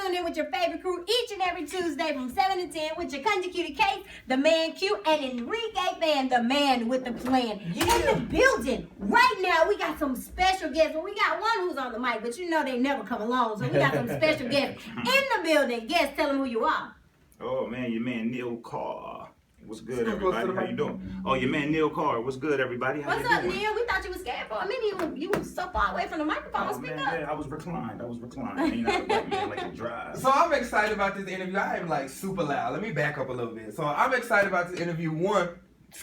tuned in with your favorite crew each and every Tuesday from 7 to 10 with your conjugated case, the man Q, and Enrique Van, the man with the plan. In the building right now, we got some special guests. Well, we got one who's on the mic, but you know they never come along, so we got some special guests in the building. Guests, tell them who you are. Oh man, your man Neil Carr. What's good, everybody? How you doing? Oh, your man Neil Carr. What's good, everybody? How What's up, Neil? We thought you was scared for a minute. You was so far away from the microphone. Speak up. Yeah, I was reclined. Ain't nothing about me like to drive. So I'm excited about this interview. I am like super loud. Let me back up a little bit. So I'm excited about this interview.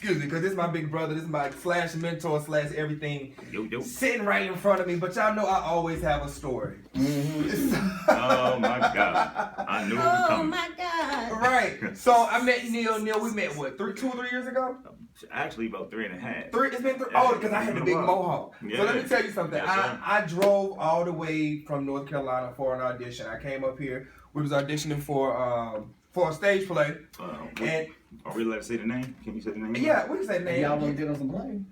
Because this is my big brother. This is my / mentor / everything. Yo. Sitting right in front of me. But y'all know I always have a story. Oh my God. I knew it was coming. Oh my God. Right. So I met Neil. We met what, 2 or 3 years ago? Actually, about 3.5. It's been 3. Oh, because I had the big mohawk. Yeah. So let me tell you something. Yes, I drove all the way from North Carolina for an audition. I came up here. We was auditioning for a stage play. And are we allowed to say the name? Can you say the name? yeah, we can say the name. Y'all want to get on some plane?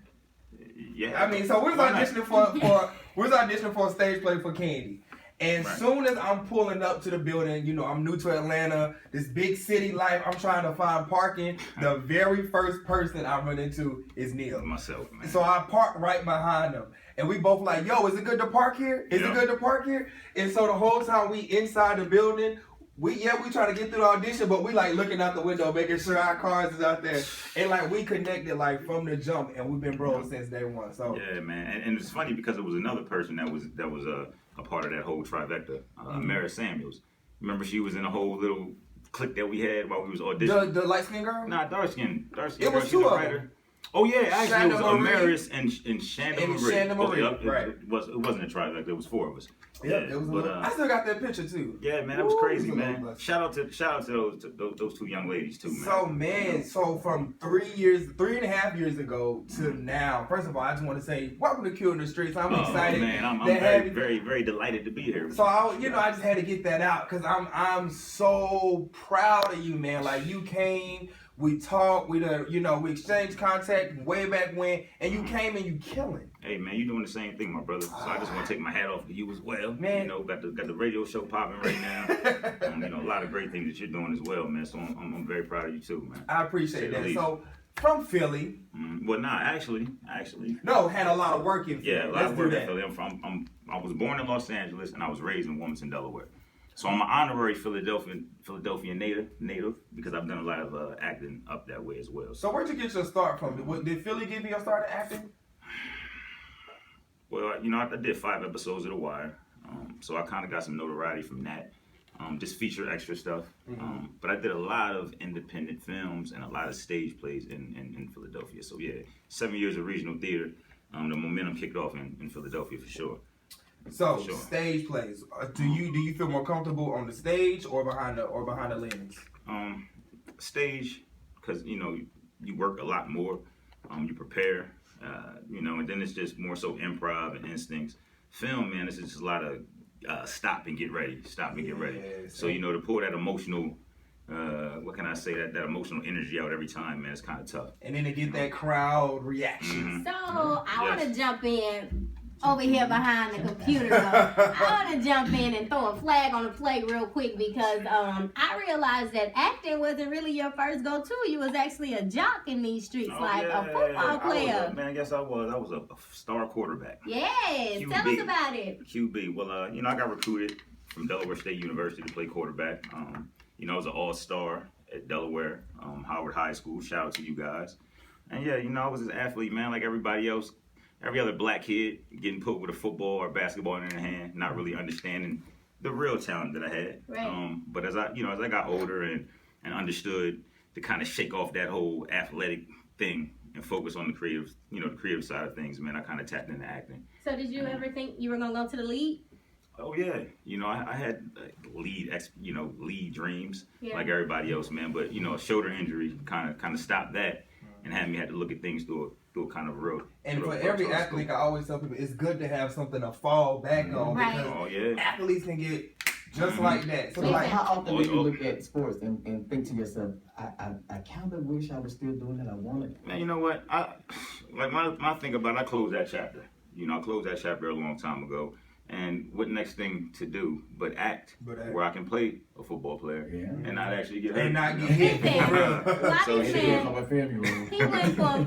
Yeah. I mean, so we was auditioning for a stage play for Candy. And soon as I'm pulling up to the building, you know, I'm new to Atlanta, this big city life, I'm trying to find parking. The very first person I run into is Neil. Myself, man. So I park right behind him. And we both like, yo, is it good to park here? Is it good to park here? And so the whole time we inside the building, we trying to get through the audition, but we like looking out the window, making sure our cars is out there. And like we connected like from the jump, and we've been bros since day one. So yeah, man. And it's funny because it was another person that was a part of that whole trifecta, Mary Samuels. Remember, she was in a whole little clique that we had while we was auditioning. The light skinned girl? Nah, dark skin. It was 2 of them. Oh yeah, actually it was Shanda Marie. Amaris and Shanda Marie. Shanda Marie, Right. It wasn't a trifecta. It was 4 of us. Yeah, it was. I still got that picture too. Yeah, man, that was crazy, man. Shout out to those 2 young ladies too, man. So from 3.5 years ago to now, first of all, I just want to say welcome to Q in the Streets. I'm excited. Man, I'm very, very delighted to be here. So I just had to get that out because I'm so proud of you, man. Like you came. We talked, we exchanged contact way back when, and you came and you killing. Hey man, you doing the same thing, my brother. So I just want to take my hat off to you as well. Man, you know, got the radio show popping right now. A lot of great things that you're doing as well, man. So I'm very proud of you too, man. I appreciate that. So from Philly. Well, nah, actually. No, had a lot of work in Philly. Yeah, a lot of work in Philly. I was born in Los Angeles and I was raised in Wilmington, Delaware. So I'm an honorary Philadelphia native because I've done a lot of acting up that way as well. So where'd you get your start from? Did Philly give you your start at acting? Well, I did 5 episodes of The Wire, so I kind of got some notoriety from that. Just feature extra stuff. But I did a lot of independent films and a lot of stage plays in Philadelphia. So yeah, 7 years of regional theater. The momentum kicked off in Philadelphia for sure. So stage plays. Do you feel more comfortable on the stage or behind the lens? Stage, because you work a lot more. You prepare, and then it's just more so improv and instincts. Film, man, it's just a lot of stop and get ready. So to pull that emotional. What can I say? That emotional energy out every time, man. It's kind of tough. And then to get that crowd reaction. So I want to jump in. Over here behind the computer, I want to jump in and throw a flag on the plate real quick because I realized that acting wasn't really your first go-to. You was actually a jock in these streets, a football player. Yes, I was. I was a star quarterback. Yes, QB. tell us about it. QB. Well, I got recruited from Delaware State University to play quarterback. I was an all-star at Delaware, Howard High School. Shout out to you guys. And yeah, I was an athlete, man, like everybody else. Every other black kid getting put with a football or basketball in their hand, not really understanding the real talent that I had. Right. But as I got older and understood to kind of shake off that whole athletic thing and focus on the creative side of things, man, I kind of tapped into acting. So did you ever think you were gonna go to the lead? Oh yeah, I had lead dreams like everybody else, man. But a shoulder injury kind of stopped that and had me had to look at things through a kind of real. And for every athlete, I always tell people it's good to have something to fall back on because athletes can get just like that. So how often do you look at sports and think to yourself, I kind of wish I was still doing that. I wanted. Man, you know what? My thing about it, I closed that chapter. I closed that chapter a long time ago. And what next thing to do but act, where I can play a football player and not actually get hurt. And not get hit. So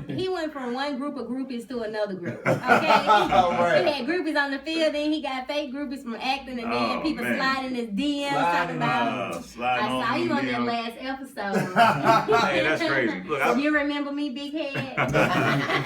he went from one group of groupies to another group. Okay, he had groupies on the field, then he got fake groupies from acting, and then people sliding his DMs talking about. I saw you on that last episode. Hey, that's crazy. Look, you remember me, big head?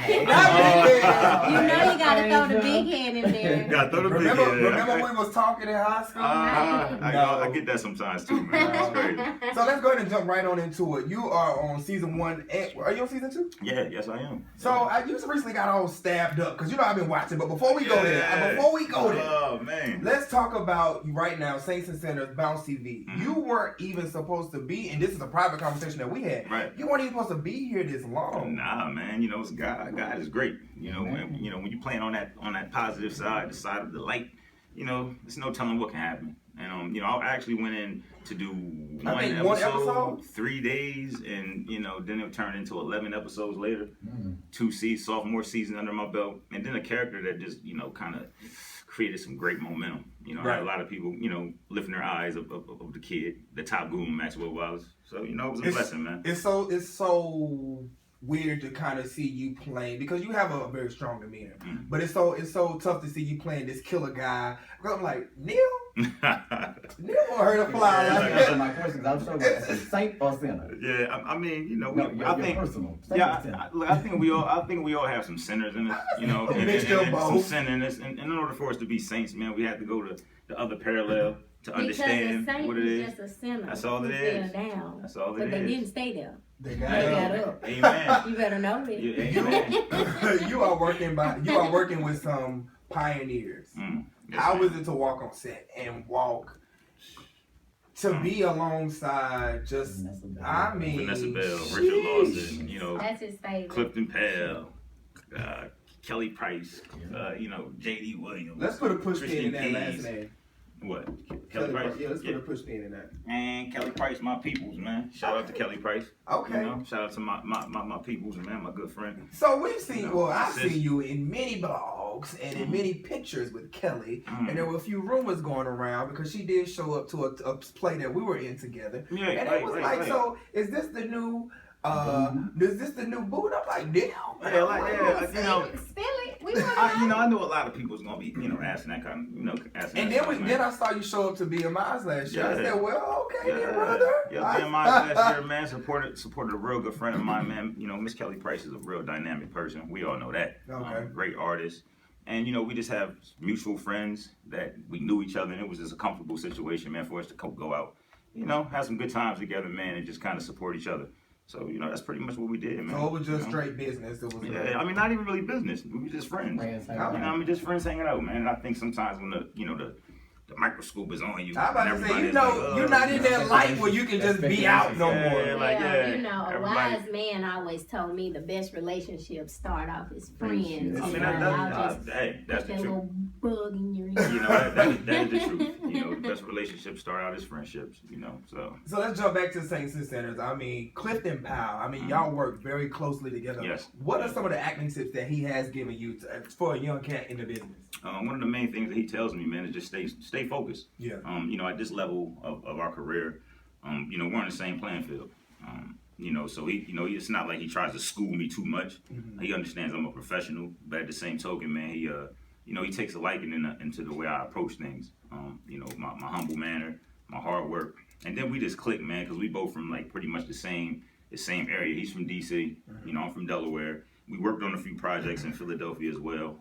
You know you gotta throw the big head in there. Gotta throw the big head. Remember when we was talking in high school? I get that sometimes too, man. That's crazy. So let's go ahead and jump right on into it. You are on season 1. Are you on season 2? Yeah, yes I am. So you recently got all stabbed up because I've been watching. But before we go there, oh man, let's talk about you right now. Saints and Sinners, Bounce TV. You weren't even supposed to be, and this is a private conversation that we had. Right. You weren't even supposed to be here this long. Nah, man. It's God. God is great. When you playing on that positive side, the side of the light. There's no telling what can happen. And I actually went in to do one episode, 3 days, and then it turned into 11 episodes later. 2 sophomore season under my belt, and then a character that just kind of created some great momentum. I had a lot of people lifting their eyes of the kid, the top goon, Maxwell Wallace. So it was a blessing, man. It's so weird to kind of see you playing because you have a very strong demeanor, but it's so tough to see you playing this killer guy. I'm like, Neil won't hurt a fly. That's my question. I'm sure it's saint or sinner. Yeah, I mean, I think personal. I think we all have some sinners in us, and some sin in us. And in order for us to be saints, man, we have to go to the other parallel to understand what it is. Just a sinner. That's all it is. Down, That's all it is. But they didn't stay there. They got up. Amen. You better know that. Yeah, amen. You are working with some pioneers. Yes, How was it to walk on set and walk to be alongside Vanessa Bell, Richard Lawson, that's his favorite. Clifton Pell, Kelly Price, J.D. Williams. Let's put a push Christian pin in that Keys. last name. What? Kelly Price? Yeah, let's put a push pin in that. And Kelly Price, my peoples, man. Shout out to Kelly Price. Okay. Shout out to my peoples, man, my good friend. So we've seen, I've seen you in many blogs and in many pictures with Kelly, and there were a few rumors going around because she did show up to a play that we were in together. Yeah, and it was like, so is this the new is this the new boot? I'm like, damn. Spill it. We want I know a lot of people's gonna be, asking that kind of, asking. And then I saw you show up to BMI's last year. I said, well, okay, then, brother. BMI's last year, man, supported a real good friend of mine, man. Miss Kelly Price is a real dynamic person. We all know that. Okay. Great artist. And, we just have mutual friends that we knew each other, and it was just a comfortable situation, man, for us to go out, have some good times together, man, and just kind of support each other. So, that's pretty much what we did, man. So it was just straight business. It was not even really business. We were just friends. Just friends hanging out, man. And I think sometimes when the microscope is on you. I'm about to say, you're not in that light where you can just be out no more. A wise man always told me the best relationships start off as friends. That's the truth. Bug in your ear. That is the truth. The best relationships start out as friendships. So let's jump back to Saints and Sinners. I mean, Clifton Powell. Y'all work very closely together. Yes. What are some of the acting tips that he has given you for a young cat in the business? One of the main things that he tells me, man, is just stay focused. Yeah. At this level of our career, we're on the same playing field. So he, it's not like he tries to school me too much. Mm-hmm. He understands I'm a professional, but at the same token, man, he takes a liking into the way I approach things. My humble manner, my hard work, and then we just click, man, because we both from like pretty much the same area. He's from DC, mm-hmm. I'm from Delaware. We worked on a few projects in Philadelphia as well.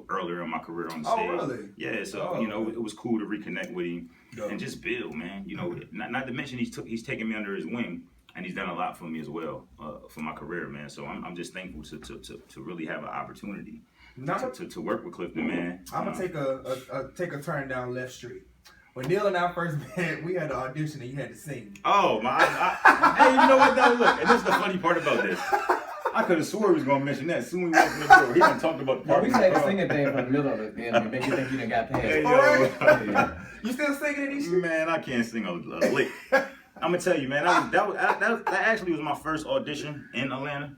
Earlier in my career on the stage. Oh, really? Yeah. So it was cool to reconnect with him and just build, man. Not to mention he's taken me under his wing, and he's done a lot for me as well for my career, man. So I'm just thankful to really have an opportunity to work with Clifton, man. I'm gonna take a turn down Left Street. When Neil and I first met, we had to audition and you had to sing. Oh my! Hey, you know what though? Look, and this is the funny part about this. I could have swore he was going to mention that. Soon we walked in the door, he done talked about the part. We say the singing thing from the middle of it, and make you think you done got past it. Right. You still singing in these shit? Man, I can't sing a lick. I'm gonna tell you, man. That actually was my first audition in Atlanta.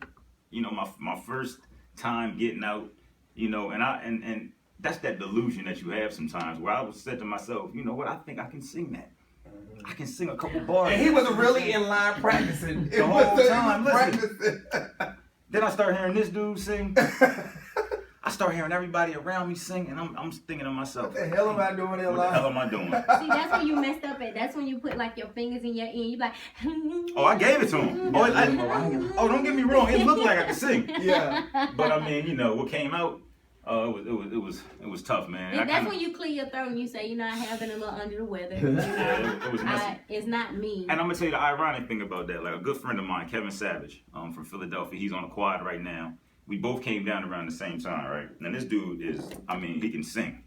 My first time getting out. And that's that delusion that you have sometimes. Where I was said to myself, you know what? I think I can sing that. I can sing a couple bars. And he was really in line practicing. The whole time. Practicing. Then I start hearing this dude sing. I start hearing everybody around me sing, and I'm thinking to myself, What the hell am I doing in what line? the hell am I doing? See, that's when you messed up at. That's when you put like your fingers in your ear. You like. Oh, I gave it to him. Oh, don't get me wrong. It looked like I could sing. Yeah. But I mean, you know, what came out, it was tough, man. And that's when you clear your throat and you say, you know, I have been a little under the weather. Yeah, it was messy. It's not me. And I'm gonna tell you the ironic thing about that. Like a good friend of mine, Kevin Savage, from Philadelphia. He's on a quad right now. We both came down around the same time, right? And this dude he can sing.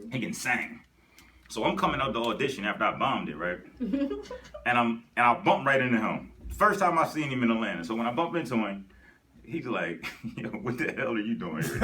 He can sing. So I'm coming out the audition after I bombed it, right? and I bumped right into him. First time I seen him in Atlanta. So when I bump into him, he's like, yo, what the hell are you doing here?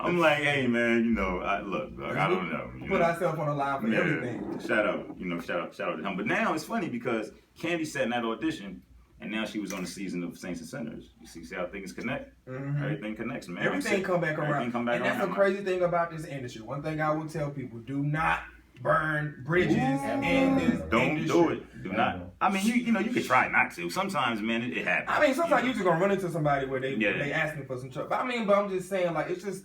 I'm like, hey man, you know, I don't know. Put ourselves on the line for everything. Shout out to him. But now it's funny because Candy sat in that audition, and now she was on the season of Saints and Sinners. You see how things connect? Mm-hmm. Everything connects, man. Everything come back around. Everything come back and that's around, the crazy thing about this industry. One thing I will tell people: do not burn bridges in this Don't industry. do it. Do not. I mean, you know, you could try not to. Sometimes, man, it happens. I mean, sometimes you just gonna run into somebody where they Yeah. they asking for some trouble. But I'm just saying, like, it's just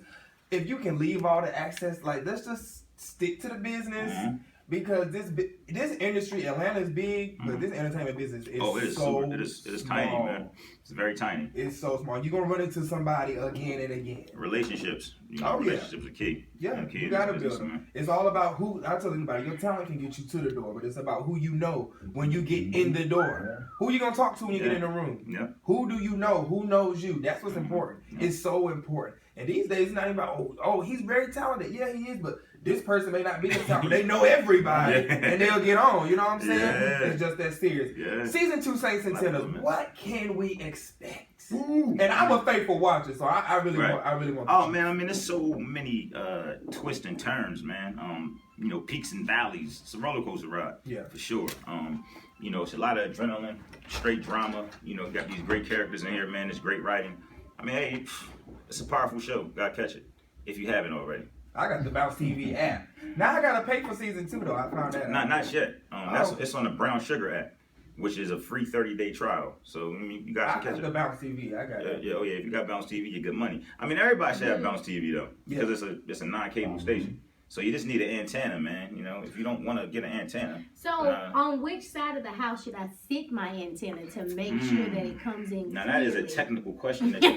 if you can leave all the access, like, let's just stick to the business. Mm-hmm. Because this industry, Atlanta is big, but this entertainment business is it is so super. It is tiny, man. It's very tiny. It's so small. You're gonna run into somebody again and again. Relationships. You know, Oh, yeah. relationships are key. Yeah, Key you in gotta this build business, them. man. It's all about who. I tell anybody, your talent can get you to the door, but it's about who you know when you get in the door. Who you gonna talk to when you get in the room? Yeah. Who do you know? Who knows you? That's what's important. It's so important. And these days, it's not even about oh, he's very talented. Yeah, he is, but this person may not be as talented. They know everybody, Yeah. and they'll get on. You know what I'm saying? Yeah. It's just that serious. Yeah. Season 2, Saints and Like Sinners. that, man. What can we expect? And I'm a faithful watcher, so I really Right. want. Oh man, I mean, there's so many twists and turns, man. You know, peaks and valleys. It's a roller coaster ride. Yeah. For sure. You know, it's a lot of adrenaline, straight drama. You know, got these great characters in here, man. It's great writing. I mean, hey, it's a powerful show. Gotta catch it if you haven't already. I got the Bounce TV app. Now I gotta pay for season 2 though. I found that out. Not yet. It's on the Brown Sugar app, which is a free 30-day trial. So I mean, you guys I can catch got it. the Bounce TV. I got it. Yeah, oh yeah. If you got Bounce TV, you get money. I mean, everybody should have Bounce TV though, because it's a non-cable station. So you just need an antenna, man. You know, if you don't want to get an antenna. So on which side of the house should I sit my antenna to make sure that it comes in? Now that is a clearly? technical question. That you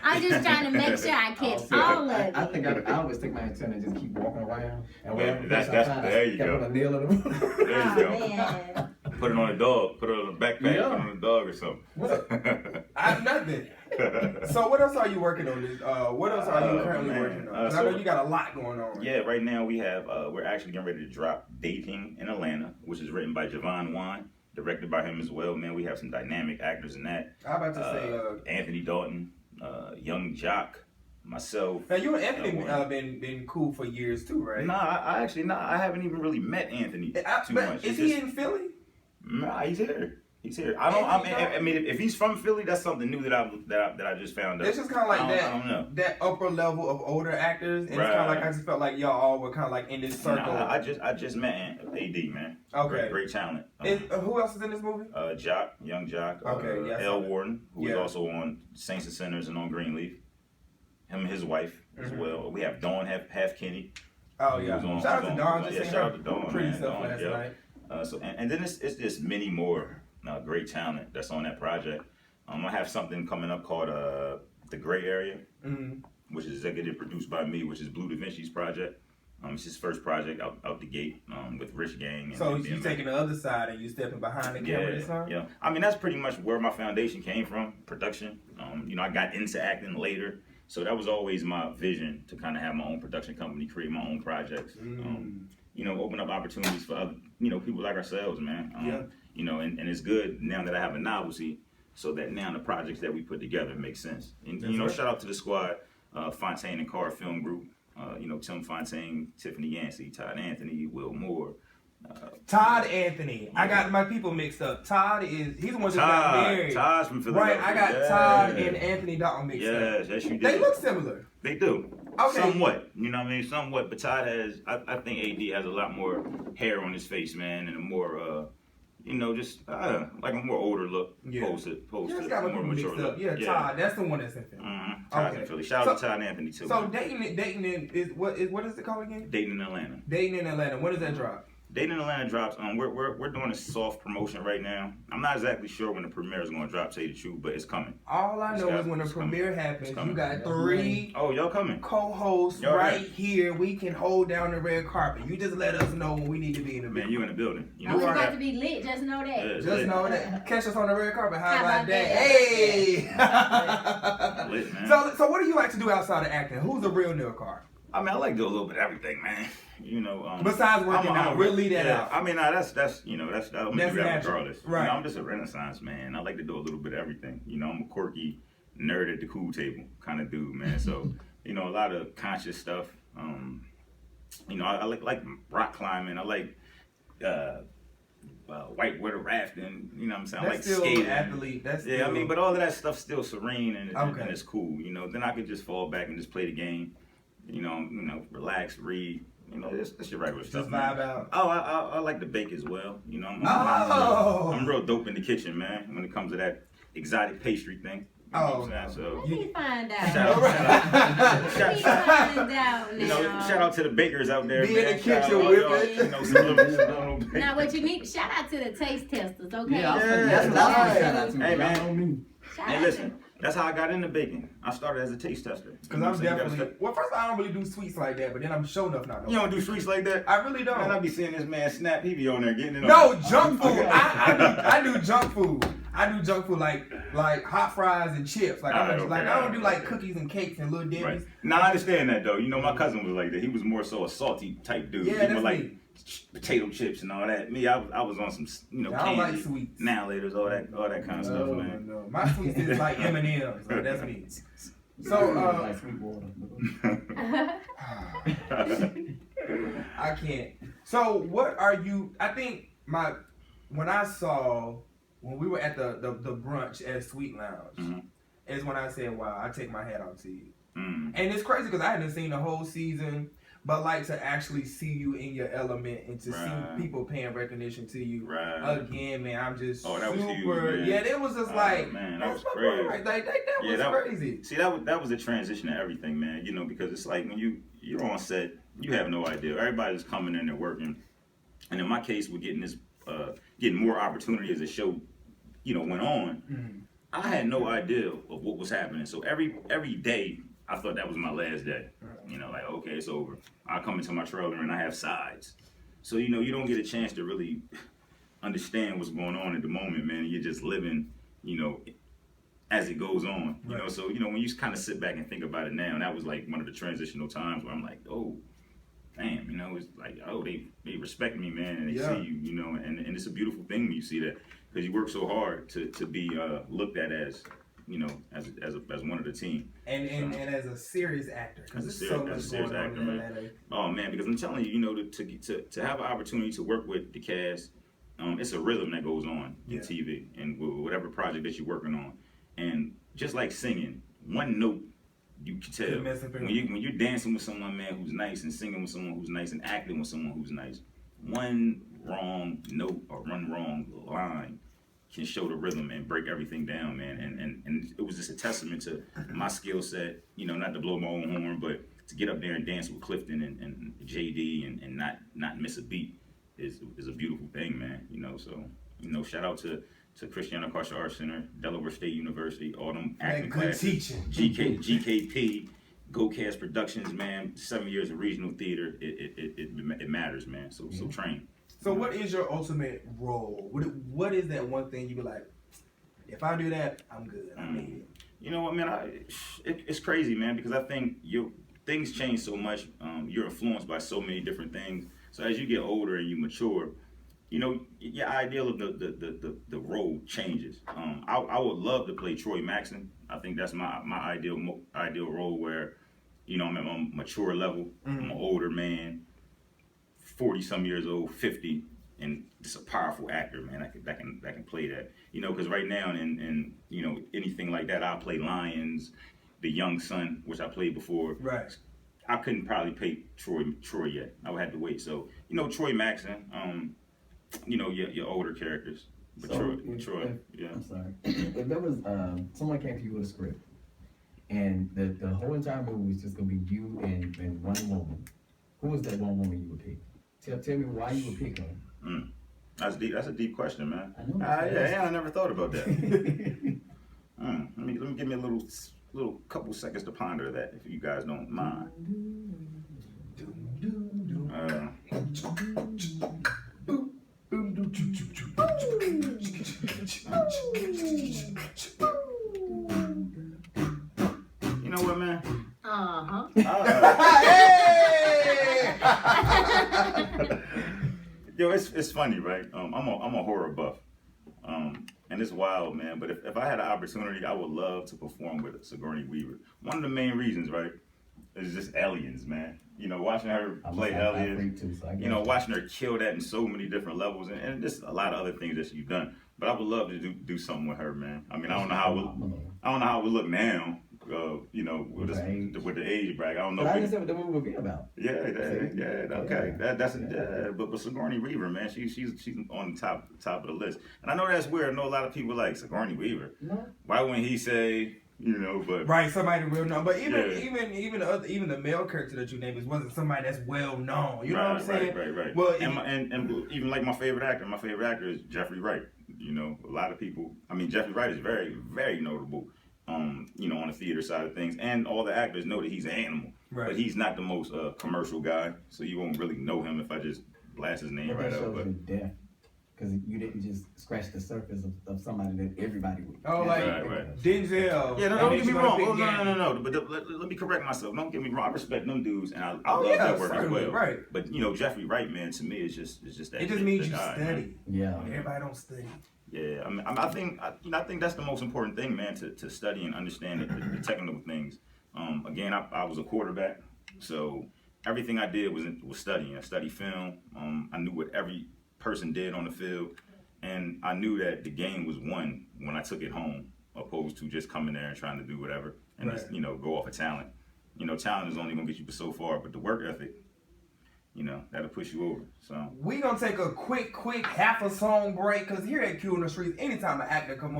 I'm just trying to make sure I catch all of it. I think I always take my antenna and just keep walking around. And Yeah, wherever that's- I find, there you I go. put a nail in the There you Oh, go. man. Put it on a dog. Put it on a backpack. Yeah. Put it on a dog or something. I have nothing. So what else are you working on? What else are you currently man. working on? 'Cause I So- know you got a lot going on. Yeah, right now we have, we're actually getting ready to drop Dating in Atlanta, which is written by Javon Wan, directed by him as well. Man, we have some dynamic actors in that. I'm about to say. Anthony Dalton, Young Jock, myself. Now you and Anthony been cool for years too, right? Nah, I actually, I haven't even really met Anthony too But much. is he in Philly? Nah, he's here. He's here. I mean, if he's from Philly, that's something new that I just found out. It's just kind of like I don't know. that upper level of older actors, and it's kind of like I just felt like y'all all were kind of like in this circle. Nah, I just met AD, man. Okay. Great talent. Who else is in this movie? Jock, Young Jock. Okay, yes. L. Warden, who is Yeah. also on Saints and Sinners and on Greenleaf. Him and his wife as well. We have Dawn Half Kenny. Oh Who's yeah. on- Shout out who's to on- Dawn. yeah, Just seen shout her out to Dawn, pretty man. stuff Dawn, last yeah. night. And then it's just many more great talent that's on that project. I have something coming up called The Gray Area, which is executive produced by me, which is Blue Da Vinci's project. It's his first project out the gate with Rich Gang. And So and you taking the other side and you stepping behind the camera this time? Yeah. I mean, that's pretty much where my foundation came from, production. You know, I got into acting later. So that was always my vision, to kind of have my own production company, create my own projects. You know, open up opportunities for other, people like ourselves, man. You know, and it's good now that I have a novelty, so that now the projects that we put together make sense. And, right. shout out to the squad, Fontaine and Carr Film Group. Tim Fontaine, Tiffany Yancey, Todd Anthony, Will Moore, Todd Anthony. I got my people mixed up. He's the one that got married. Todd's from Philadelphia. Right, I got Todd and Anthony Dalton mixed up. Yes, you did. They look similar. They do. Okay. Somewhat. You know what I mean? Somewhat. But Todd has, I think AD has a lot more hair on his face, man, and a more, just like a more older look. Yeah. Post Just got my more people mature mixed up. look. Yeah, Todd. That's the one that's in Philly. Todd's Okay. in Philly. Shout out to Todd and Anthony, too. So dating is what is it called again? Dating in Atlanta. Dating in Atlanta. When does that drop? Dating in Atlanta drops. We're doing a soft promotion right now. I'm not exactly sure when the premiere is going to drop, say the truth, but it's coming. All I know is when the premiere happens, you got 3 y'all coming. co-hosts Y'all right right. here. We can hold down the red carpet. You just let us know when we need to be in the Man, building. you in the building. You Oh, know it's are about that. to be lit. Just know that. Yeah, it's Just lit. know that. Catch us on the red carpet. How How about about that? that? Hey! Lit, man. So what do you like to do outside of acting? Who's the real Neil Carr? I mean, I like to do a little bit of everything, man. Besides working out, we'll leave that out. I mean, that's that'll make That's you rap natural. regardless. Right. You know, I'm just a Renaissance man. I like to do a little bit of everything. You know, I'm a quirky nerd at the cool table kind of dude, man. So, a lot of conscious stuff. I like rock climbing. I like whitewater rafting. You know what I'm saying? I like That's still skating. athlete. That's still... Yeah, I mean, but all of that stuff's still serene and Okay. it's cool. Then I could just fall back and just play the game. Relax, read. That's your regular stuff. Just Man. vibe out. Oh, I like to bake as well. I'm real dope in the kitchen, man. When it comes to that exotic pastry thing. You know what I'm saying? So, Let me find out. shout Let me find out now. shout out to the bakers out there. Be man. in the Shout kitchen out, with y'all, it. some little Now, what you need, shout out to the taste testers, okay? Yeah, Yeah, that's what I was right. shout out to. Hey, Y'all man. know me. Shout Hey, out listen. That's how I got into baking. I started as a taste tester. Because I'm definitely... Well, first I don't really do sweets like that, but then I'm sure enough not. You don't do sweets like that? I really don't. Man, I be seeing this man Snap. He be on there getting it on. No, junk food. I do junk food. I do junk food like hot fries and chips. I don't do like cookies and cakes and little Debbie's. Right. Now I understand that though. My cousin was like that. He was more so a salty type dude. Yeah, He that's more like me. potato chips and all that. Me, I was on some I don't candy, like sweets. now laters, all that kind of stuff, man. No. My sweets is like M&M's. Like, that's me. So Like sweet water. I can't. So what are you? I think when we were at the brunch at Sweet Lounge, is when I said, "Wow, I take my hat off to you." And it's crazy because I hadn't seen the whole season, but like to actually see you in your element and to see people paying recognition to you again, man. I'm just that was super. huge, man. Yeah, it was just like, man, that was my crazy. boy, right? That was crazy. See, that was a transition to everything, man. Because it's like when you're on set, you have no idea. Everybody's coming in there working, and in my case, we're getting more opportunity as the show, went on. I had no idea of what was happening. So every day, I thought that was my last day. Okay, it's over. I come into my trailer and I have sides. So, you don't get a chance to really understand what's going on at the moment, man. You're just living, as it goes on. So, when you kind of sit back and think about it now, and that was like one of the transitional times where I'm like, oh, damn, it's like, oh, they respect me, man, and they see you, and it's a beautiful thing when you see that, because you work so hard to be looked at as, as one of the team. And as a serious actor, because there's so much going on in Atlanta. Oh man, because I'm telling you, to have an opportunity to work with the cast, it's a rhythm that goes on in TV and whatever project that you're working on, and just like singing, one note you can tell when you're dancing with someone, man, who's nice, and singing with someone who's nice, and acting with someone who's nice. One wrong note or one wrong line can show the rhythm and break everything down, man. And it was just a testament to my skill set, not to blow my own horn, but to get up there and dance with Clifton and JD and not miss a beat is a beautiful thing, man. So shout out to Christiana Carr Art Center, Delaware State University, all them acting classes, teaching. GKP, GoCast Productions, man. 7 years of regional theater, it matters, man. So train. So what is your ultimate role? What is that one thing you be like, if I do that, I'm good. I made it. You know what, man? It's crazy, man, because I think things change so much. You're influenced by so many different things. So as you get older and you mature, your ideal of the role changes. I would love to play Troy Maxon. I think that's my ideal role where, I'm at my mature level. I'm an older man, 40 some years old, 50, and just a powerful actor, man. That can play that. You know, because right now in you know anything like that, I play Lions, the young son, which I played before. Right. I couldn't probably play Troy yet. I would have to wait. So you know Troy Maxon, you know your older characters, but So, Troy, yeah. I'm sorry. If there was someone came to you with a script, and the whole entire movie was just gonna be you and one woman, who was that one woman you would pick? Tell me why you would pick her. That's deep. That's a deep question, man. I know. Yeah, I never thought about that. Let me give me a little couple seconds to ponder that, if you guys don't mind. You know what, man? Yo, it's funny, right? I'm a horror buff, and it's wild, man. But if I had an opportunity, I would love to perform with Sigourney Weaver. One of the main reasons, right, is just aliens, man. You know, watching her play aliens. You know, watching her kill that in so many different levels, and just a lot of other things that she's done. But I would love to do something with her, man. I mean, I don't know how it would look now. You know, with the age bracket, I don't know. But I understand what the movie would be about. Yeah, okay. Yeah. But Sigourney Weaver, man, she's on the top of the list. And I know that's weird. I know a lot of people like Sigourney Weaver. No. Why wouldn't he say, you know? But right, somebody real known. But even the male character that you named wasn't somebody that's well known. You know what I'm saying? Right. Well, and even like my favorite actor is Jeffrey Wright. You know, a lot of people. I mean, Jeffrey Wright is very, very notable. You know, on the theater side of things, and all the actors know that he's an animal, right. But he's not the most commercial guy, so you won't really know him if I just blast his name right out. But depth, because you didn't just scratch the surface of somebody that everybody would. Oh, like right. Denzel. Yeah, don't get me wrong. No. But let me correct myself. Don't get me wrong. I respect them dudes, and I love that work as well. Right. But you know, Jeffrey Wright, man, to me, it's just that. It just means you guy, study. Man. Yeah. Everybody don't study. Yeah, I mean, I think that's the most important thing, man, to study and understand the technical things. Again, I was a quarterback, so everything I did was studying. I studied film. I knew what every person did on the field, and I knew that the game was won when I took it home, opposed to just coming there and trying to do whatever and just go off of talent. You know, talent is only gonna get you so far, but the work ethic, you know, that'll push you over. So we gonna take a quick half a song break, because here at Q in the Streets, anytime an actor come on.